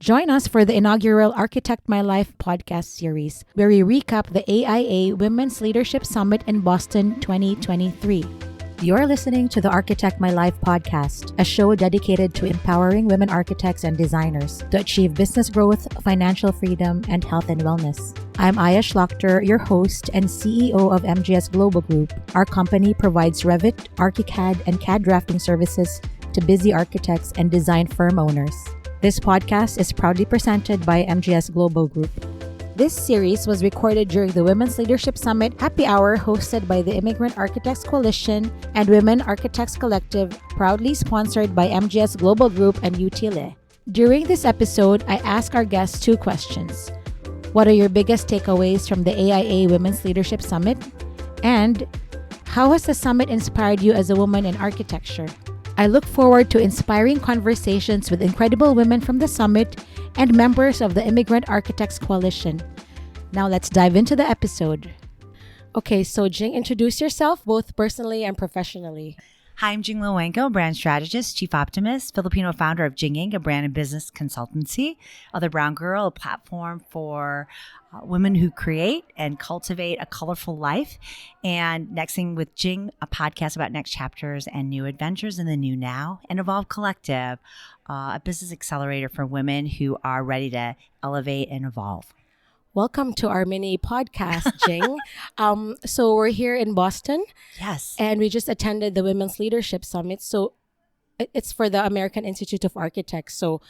Join us for the inaugural Architect My Life Podcast Series, where we recap the AIA Women's Leadership Summit in Boston 2023. You're listening to the Architect My Life podcast, a show dedicated to empowering women architects and designers to achieve business growth, financial freedom, and health and wellness. I'm AIA Schlachter, your host and CEO of MGS Global Group. Our company provides Revit, ArchiCAD, and CAD drafting services to busy architects and design firm owners. This podcast is proudly presented by MGS Global Group. This series was recorded during the Women's Leadership Summit Happy Hour hosted by the Immigrant Architects Coalition and Women Architects Collective, proudly sponsored by MGS Global Group and UTILE. During this episode, I ask our guests two questions. What are your biggest takeaways from the AIA Women's Leadership Summit? And how has the summit inspired you as a woman in architecture? I look forward to inspiring conversations with incredible women from the summit and members of the Immigrant Architects Coalition. Now let's dive into the episode. Okay, so Jing, introduce yourself both personally and professionally. Hi, I'm Jing Lauengco, brand strategist, chief optimist, Filipino founder of Jing Inc., a brand and business consultancy, Other Brown Girl, a platform for women who create and cultivate a colorful life, and Next Thing with Jing, a podcast about next chapters and new adventures in the new now, and Evolve Collective, a business accelerator for women who are ready to elevate and evolve. Welcome to our mini podcast, Jing. So we're here in Boston. Yes. And we just attended the Women's Leadership Summit. So it's for the American Institute of Architects. So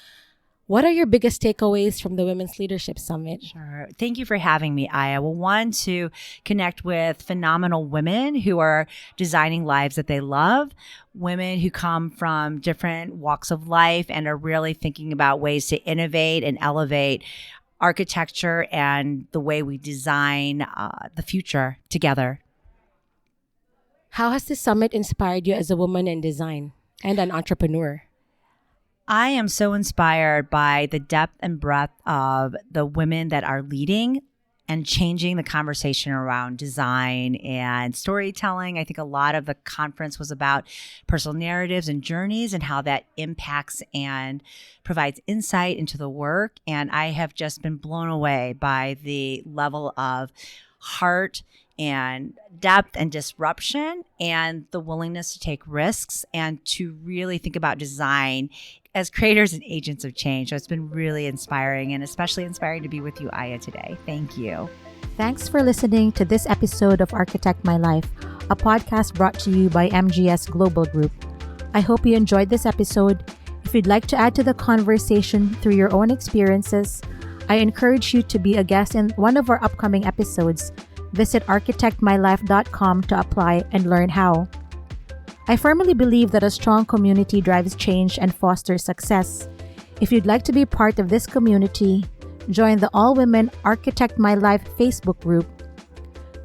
what are your biggest takeaways from the Women's Leadership Summit? Sure. Thank you for having me, Aya. Well, one, to connect with phenomenal women who are designing lives that they love, women who come from different walks of life and are really thinking about ways to innovate and elevate architecture and the way we design the future together. How has this summit inspired you as a woman in design and an entrepreneur? I am so inspired by the depth and breadth of the women that are leading and changing the conversation around design and storytelling. I think a lot of the conference was about personal narratives and journeys and how that impacts and provides insight into the work. And I have just been blown away by the level of heart and depth and disruption and the willingness to take risks and to really think about design as creators and agents of change. So it's been really inspiring, and especially inspiring to be with you, Aya, today. Thank you. Thanks for listening to this episode of Architect My Life, a podcast brought to you by MGS Global Group. I hope you enjoyed this episode. If you'd like to add to the conversation through your own experiences, I encourage you to be a guest in one of our upcoming episodes. Visit architectmylife.com to apply and learn how. I firmly believe that a strong community drives change and fosters success. If you'd like to be part of this community, join the All Women Architect My Life Facebook group.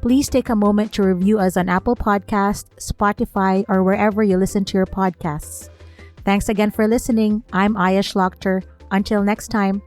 Please take a moment to review us on Apple Podcasts, Spotify, or wherever you listen to your podcasts. Thanks again for listening. I'm AIA Schlachter. Until next time.